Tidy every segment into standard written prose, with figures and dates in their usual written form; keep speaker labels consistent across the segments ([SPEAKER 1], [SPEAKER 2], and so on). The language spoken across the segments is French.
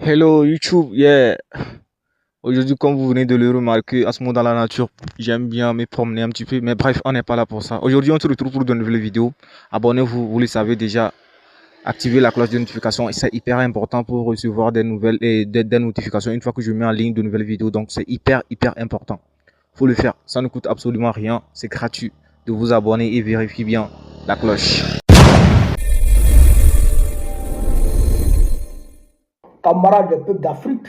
[SPEAKER 1] Hello YouTube, yeah. Aujourd'hui, comme vous venez de le remarquer, à ce moment dans la nature, j'aime bien me promener un petit peu, mais bref, on n'est pas là pour ça. Aujourd'hui, on se retrouve pour de nouvelles vidéos. Abonnez-vous, vous le savez déjà, activez la cloche de notification, c'est hyper important pour recevoir des nouvelles et des notifications une fois que je mets en ligne de nouvelles vidéos. Donc, c'est hyper important. Faut le faire, ça ne coûte absolument rien, c'est gratuit de vous abonner et vérifier bien la cloche.
[SPEAKER 2] Camarades des peuples d'Afrique,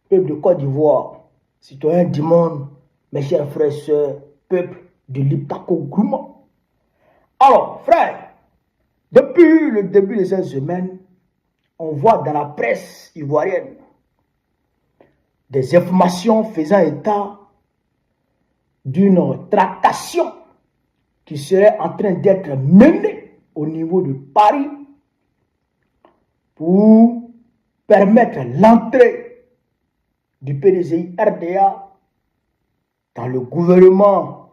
[SPEAKER 2] peuple de Côte d'Ivoire, citoyens du monde, mes chers frères et sœurs, peuple de l'Ipako Gouma. Alors, frère, depuis le début de cette semaine, on voit dans la presse ivoirienne des informations faisant état d'une tractation qui serait en train d'être menée au niveau de Paris pour permettre l'entrée du PDCI RDA dans le gouvernement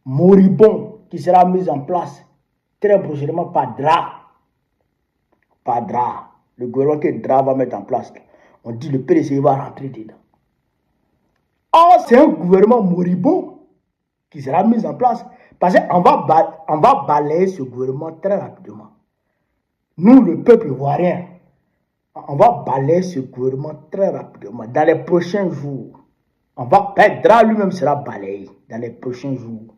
[SPEAKER 2] moribond qui sera mis en place très prochainement par DRA. Par DRA. Le gouvernement que DRA va mettre en place. On dit le PDCI va rentrer dedans. Or, c'est un gouvernement moribond qui sera mis en place parce qu'on va balayer ce gouvernement très rapidement. Nous, le peuple ivoirien, on va balayer ce gouvernement très rapidement. Dans les prochains jours, DRA lui-même sera balayé dans les prochains jours.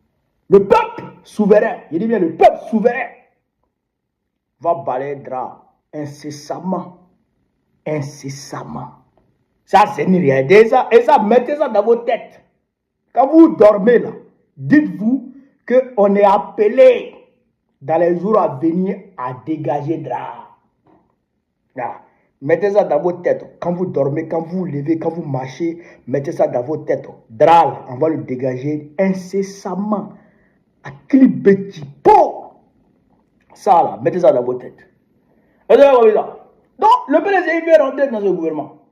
[SPEAKER 2] Le peuple souverain, je dis bien le peuple souverain, va balayer DRA incessamment. Incessamment. Ça, c'est une réalité. Et ça, mettez ça dans vos têtes. Quand vous dormez là, dites-vous qu'on est appelé dans les jours à venir à dégager DRA. Là. Mettez ça dans vos têtes. Quand vous dormez, quand vous vous levez, quand vous marchez, mettez ça dans vos têtes. DRA, on va le dégager incessamment. À Clibetipo. Ça là, mettez ça dans vos têtes. Et donc, le PDCI vient rentrer dans ce gouvernement.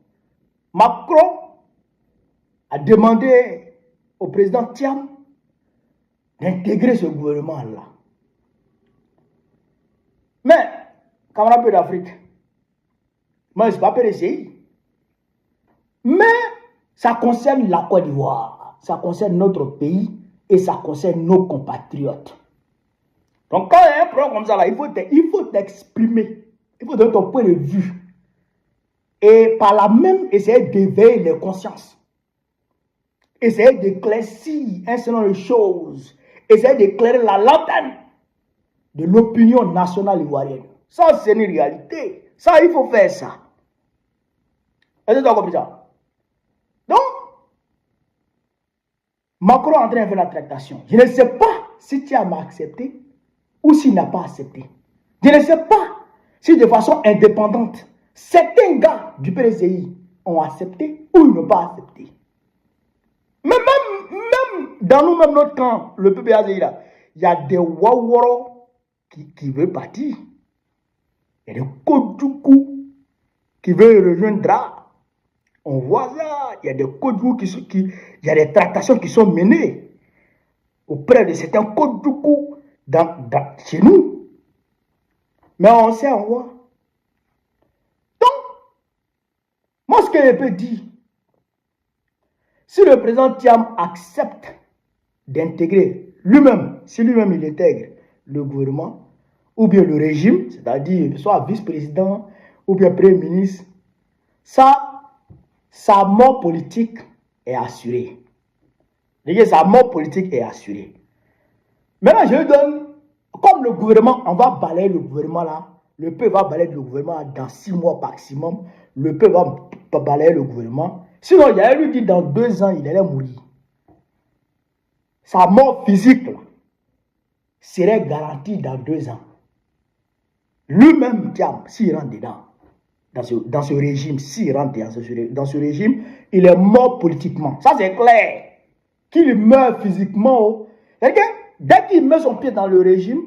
[SPEAKER 2] Macron a demandé au président Thiam d'intégrer ce gouvernement-là. Mais, camarades peu d'Afrique, moi, je ne suis pas PDCI. Mais, ça concerne la Côte d'Ivoire. Ça concerne notre pays et ça concerne nos compatriotes. Donc, quand il y a un problème comme ça, là, il faut t'exprimer. Il faut donner ton point de vue. Et par là même, essayer d'éveiller les consciences. Essayer d'éclaircir un certain nombre de choses. Essayer d'éclairer la lanterne de l'opinion nationale ivoirienne. Ça, c'est une réalité. Ça, il faut faire ça. Est-ce que tu as compris ça? Donc, Macron est en train de faire la tractation. Je ne sais pas si tu as accepté ou s'il n'a pas accepté. Je ne sais pas si de façon indépendante, certains gars du PDCI ont accepté ou ils n'ont pas accepté. Mais même dans nous-mêmes, notre camp, le PPAZI, là, il y a des Waworo qui veulent partir. Il y a des Kodjoukou qui veulent rejoindre DRA. On voit ça. Il y a des Kodjoukou il y a des tractations qui sont menées auprès de certains Kodjoukou chez nous. Mais on sait, on voit. Donc, moi, ce que je peux dire, si le président Thiam accepte d'intégrer lui-même, si lui-même il intègre le gouvernement, ou bien le régime, c'est-à-dire soit vice-président, ou bien premier ministre, sa mort politique est assurée. Sa mort politique est assurée. Maintenant, je lui donne, comme le gouvernement, on va balayer le gouvernement là, le peuple va balayer le gouvernement dans 6 mois maximum, le peuple va balayer le gouvernement. Sinon, il allait lui dire dans 2 ans, il allait mourir. Sa mort physique là, serait garantie dans 2 ans. Lui-même, s'il rentre dedans, dans ce régime, s'il rentre dans ce régime, il est mort politiquement. Ça, c'est clair. Qu'il meurt physiquement, dès qu'il met son pied dans le régime,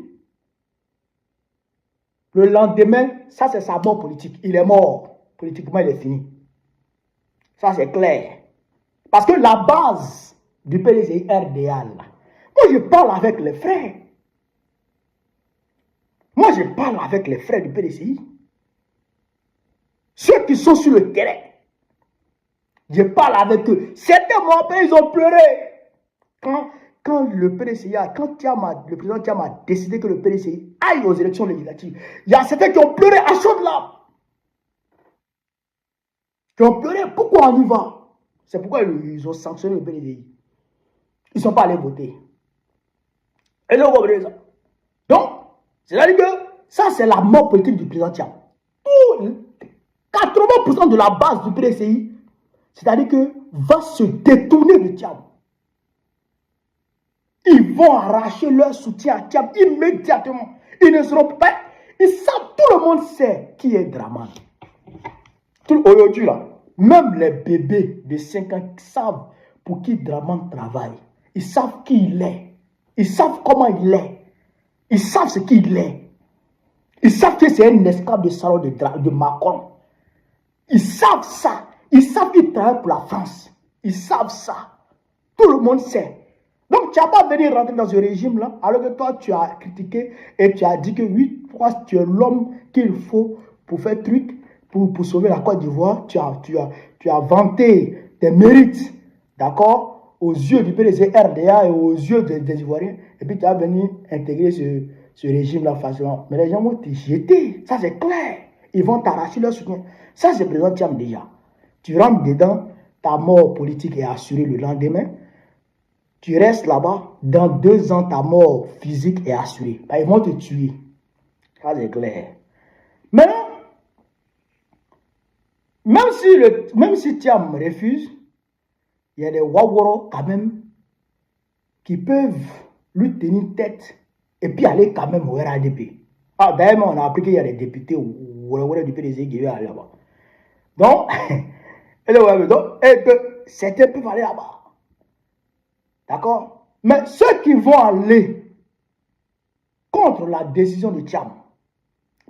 [SPEAKER 2] le lendemain, ça, c'est sa mort politique. Il est mort. Politiquement, il est fini. Ça, c'est clair. Parce que la base du PDCI RDA, là, moi, je parle avec les frères. Moi, je parle avec les frères du PDCI. Ceux qui sont sur le terrain, je parle avec eux. Certains m'ont appelé, ils ont pleuré. Quand le PDCI, le président Thiam a décidé que le PDCI aille aux élections législatives, il y a certains qui ont pleuré à chaudes larmes. Qui ont pleuré, pourquoi on y va? C'est pourquoi ils ont sanctionné le PDCI. Ils ne sont pas allés voter. Et donc, vous ça. Donc, c'est-à-dire que ça, c'est la mort politique du président Thiam. 80% de la base du PDCI, c'est-à-dire que va se détourner de Thiam. Ils vont arracher leur soutien à Thiam immédiatement. Ils ne seront pas. Ils savent, tout le monde sait qui est Draman. Aujourd'hui, là, même les bébés de 5 ans savent pour qui Draman travaille. Ils savent qui il est. Ils savent comment il est. Ils savent ce qu'il est. Ils savent que c'est un esclave de salon de Macron. Ils savent ça. Ils savent qu'il travaille pour la France. Ils savent ça. Tout le monde sait. Donc, tu n'as pas venu rentrer dans ce régime-là, alors que toi, tu as critiqué et tu as dit que oui, pourquoi tu es l'homme qu'il faut pour faire truc, pour sauver la Côte d'Ivoire. Tu as vanté tes mérites, d'accord, aux yeux du PDG RDA et aux yeux des Ivoiriens. Et puis, tu as venu intégrer ce régime-là facilement. Mais les gens vont te jeter. Ça, c'est clair. Ils vont t'arracher leur soutien. Ça, c'est le président Thiam déjà. Tu rentres dedans, ta mort politique est assurée le lendemain. Tu restes là-bas, dans 2 ans, ta mort physique est assurée. Ils vont te tuer. Ça, c'est clair. Maintenant, même si Thiam refuse, il y a des Waworo quand même qui peuvent lui tenir tête et puis aller quand même au RADP. Ah, d'ailleurs, on a appris qu'il y a des députés du PDG qui veulent aller là-bas. Donc, certains peuvent aller là-bas. D'accord? Mais ceux qui vont aller contre la décision de Thiam,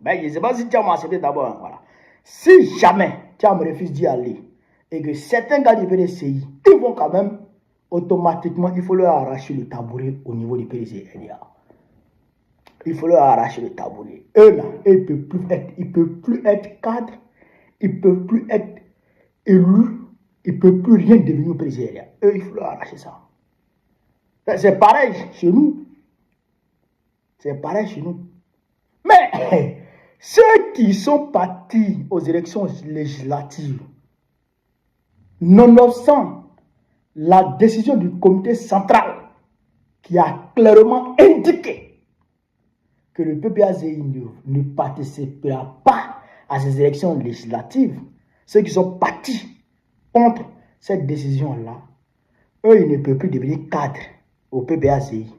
[SPEAKER 2] je ne sais pas si Thiam a accepté d'abord. Voilà. Si jamais Thiam refuse d'y aller et que certains gars du PDCI, ils vont quand même automatiquement, il faut leur arracher le tabouret au niveau du PDCI. Il faut leur arracher le tabouret. Eux là, ils ne peuvent plus être cadres, ils ne peuvent plus être élus, ils ne peuvent plus rien devenir au PDCI. Eux, il faut leur arracher ça. C'est pareil chez nous. C'est pareil chez nous. Mais ceux qui sont partis aux élections législatives, nonobstant la décision du comité central qui a clairement indiqué que le PPAZI ne participera pas à ces élections législatives, ceux qui sont partis contre cette décision-là, eux, ils ne peuvent plus devenir cadres au PPACI.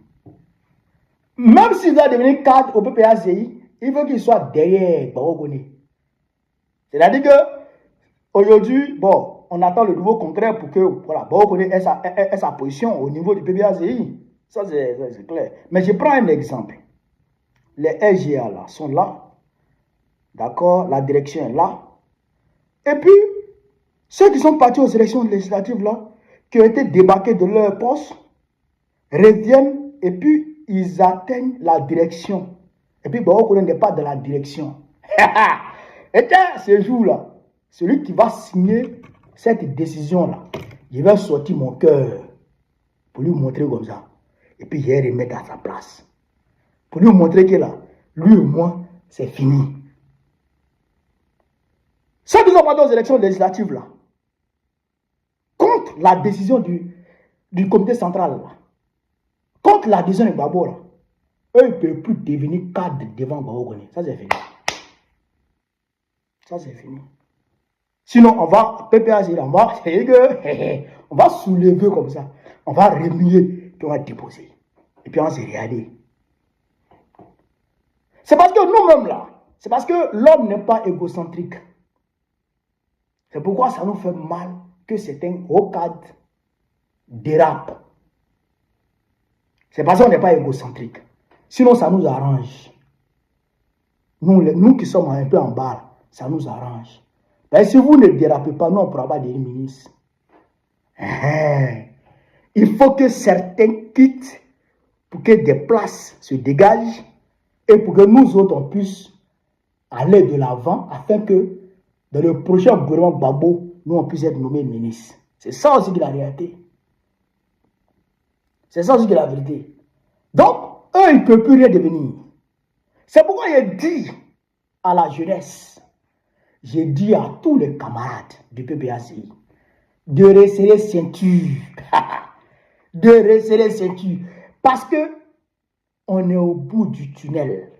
[SPEAKER 2] Même s'il doit devenir cadre au PPACI, il faut qu'il soit derrière Barogone. C'est-à-dire que aujourd'hui, bon, on attend le nouveau congrès pour que voilà, Barogone ait sa position au niveau du PPACI. Ça, c'est clair. Mais je prends un exemple. Les LGA là sont là. D'accord? La direction est là. Et puis, ceux qui sont partis aux élections législatives là, qui ont été débarqués de leur poste, reviennent et puis ils atteignent la direction. Et puis Barogone n'est pas dans la direction. Et tiens, ce jour-là, celui qui va signer cette décision-là, je vais sortir mon cœur pour lui montrer comme ça. Et puis je vais remettre à sa place. Pour lui montrer que là, lui et moi, c'est fini. Ceux qui sont partis aux élections législatives là, contre la décision du comité central là, contre la décision de Gbagbo, là, eux, ils ne peuvent plus devenir cadres devant Barogone. Ça, c'est fini. Ça, c'est fini. Sinon, on va, PPAC, on va soulever comme ça. On va remuer, puis on va déposer. Et puis on va se regarder. C'est parce que nous-mêmes, là, c'est parce que l'homme n'est pas égocentrique. C'est pourquoi ça nous fait mal que certains hauts cadres dérapent. C'est parce qu'on n'est pas égocentrique. Sinon, ça nous arrange. Nous qui sommes un peu en bas, ça nous arrange. Mais si vous ne dérapez pas, nous, on ne pourra pas devenir ministre. Il faut que certains quittent pour que des places se dégagent et pour que nous autres, on puisse aller de l'avant afin que dans le prochain gouvernement Gbagbo, nous on puisse être nommés ministres. C'est ça aussi qui est la réalité. C'est ça aussi qui est la vérité. Donc, eux, ils ne peuvent plus rien devenir. C'est pourquoi j'ai dit à la jeunesse, j'ai dit à tous les camarades du PPACI de resserrer ceinture. De resserrer ceinture. Parce que on est au bout du tunnel.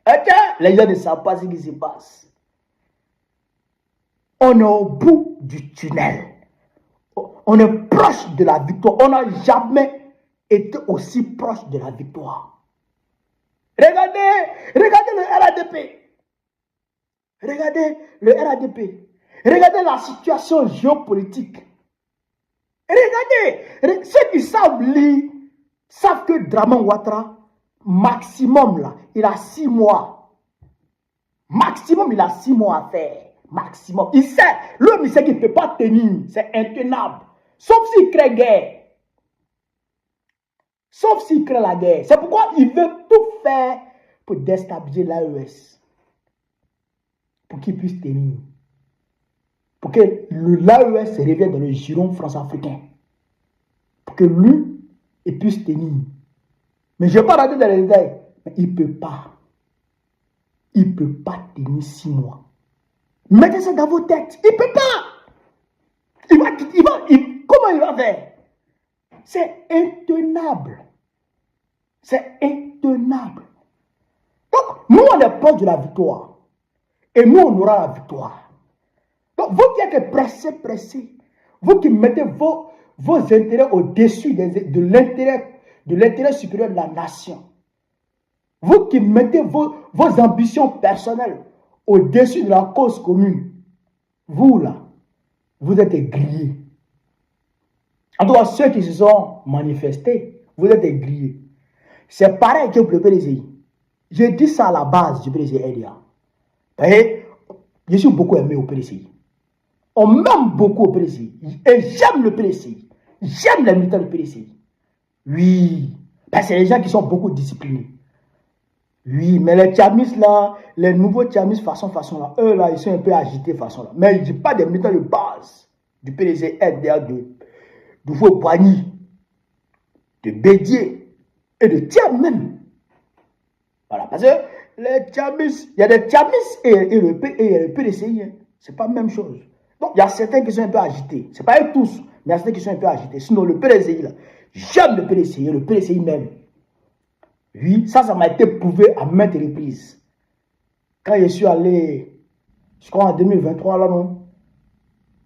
[SPEAKER 2] Ok? Les gens ne savent pas ce qui se passe. On est au bout du tunnel. On est proche de la victoire. On n'a jamais été aussi proche de la victoire. Regardez le RADP. Regardez le RADP. Regardez la situation géopolitique. Regardez, ceux qui savent lire, savent que Draman Ouattara, maximum là, il a 6 mois. Maximum, il a 6 mois à faire. Maximum. Il sait, l'homme il sait qu'il ne peut pas tenir. C'est intenable. Sauf s'il crée guerre. Sauf s'il crée la guerre. C'est pourquoi il veut tout faire pour déstabiliser l'AES. Pour qu'il puisse tenir. Pour que l'AES revienne dans le giron france-africain. Pour que lui, il puisse tenir. Mais je ne vais pas rentrer dans les détails. Mais il ne peut pas. Il ne peut pas tenir 6 mois. Mettez ça dans vos têtes. Il ne peut pas. Comment il va faire? C'est intenable. C'est intenable. Donc, nous, on est proche de la victoire. Et nous, on aura la victoire. Donc, vous qui êtes pressés, vous qui mettez vos intérêts au-dessus de l'intérêt supérieur de la nation, vous qui mettez vos ambitions personnelles au-dessus de la cause commune, vous là, vous êtes grillés. En tout cas, ceux qui se sont manifestés, vous êtes grillés. C'est pareil que pour le PDCI. J'ai dit ça à la base du PDCI RDA. Je suis beaucoup aimé au PDCI. On m'aime beaucoup au PDCI. Et j'aime le PDCI. J'aime les militants du PDCI. Oui. Parce que c'est les gens qui sont beaucoup disciplinés. Oui, mais les tchamis là, les nouveaux tchamis façon là, eux là, ils sont un peu agités façon là. Mais je ne dis pas des militants de base du PDCI RDA, de Fouet-Boigny, de Bédier et de Thiam même. Voilà, parce que les tchamis, il y a des tchamis et le PDCI, hein, c'est pas la même chose. Donc, il y a certains qui sont un peu agités. Ce n'est pas eux tous, mais il y a certains qui sont un peu agités. Sinon, le PDCI, là, j'aime le PDCI même. Oui, ça m'a été prouvé à maintes reprises. Quand je suis allé, je crois en 2023, là, non,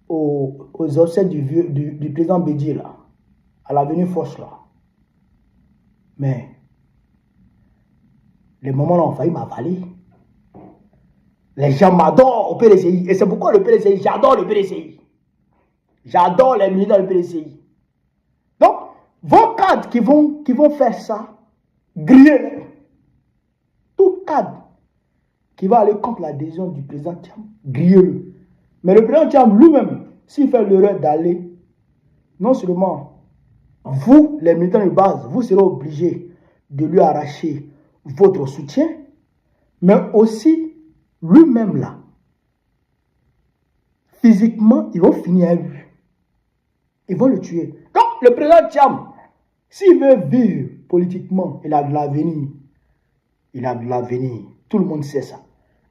[SPEAKER 2] aux obsèques du président Bédier, là, à l'avenue Foch, là. Mais, les moments là ont failli m'avaler. Les gens m'adorent au PDCI. Et c'est pourquoi le PDCI, j'adore le PDCI. J'adore les militants du PDCI. Donc, vos cadres qui vont faire ça, grillez-les. Tout cadre qui va aller contre la décision du président Thiam, grillez-le. Mais le président Thiam lui-même, s'il fait l'erreur d'aller, non seulement vous, les militants de base, vous serez obligés de lui arracher votre soutien, mais aussi lui-même là, physiquement, ils vont finir à lui. Ils vont le tuer. Donc, le président Thiam, s'il veut vivre politiquement, il a de l'avenir. Il a de l'avenir. Tout le monde sait ça.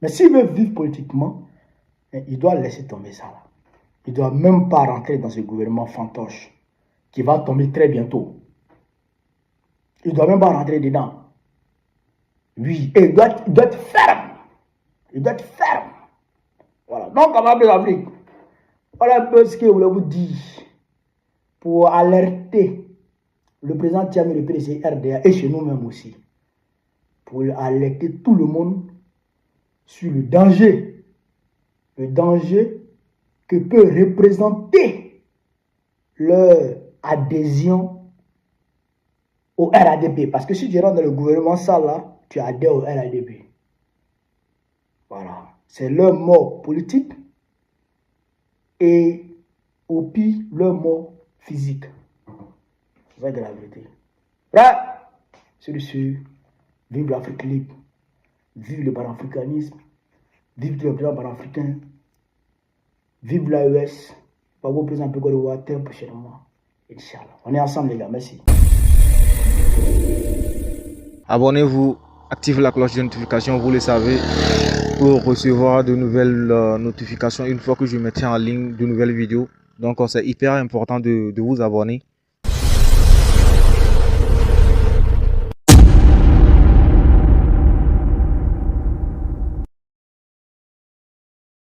[SPEAKER 2] Mais s'il veut vivre politiquement, il doit laisser tomber ça là. Il ne doit même pas rentrer dans ce gouvernement fantoche qui va tomber très bientôt. Il ne doit même pas rentrer dedans. Oui, et il doit être ferme. Il doit être ferme. Voilà. Donc, camarades de l'Afrique, voilà un peu ce que je voulais vous dire pour alerter le président Thiam et le PDCI RDA et chez nous-mêmes aussi. Pour alerter tout le monde sur le danger que peut représenter leur adhésion au RADP. Parce que si tu rentres dans le gouvernement, ça là, tu adhères au RADP. Voilà. C'est leur mort politique et au pire, leur mort physique. C'est ça que la vérité. Bref, c'est dessus. Vive l'Afrique libre. Vive le panafricanisme. Vive tous les présidents panafricains. Vive l'AES. Babo président Côte d'Ivoire très prochainement. Inch'Allah. On est ensemble les gars, merci.
[SPEAKER 1] Abonnez-vous, activez la cloche de notification, vous le savez, pour recevoir de nouvelles notifications une fois que je mettrai en ligne de nouvelles vidéos. Donc c'est hyper important de vous abonner.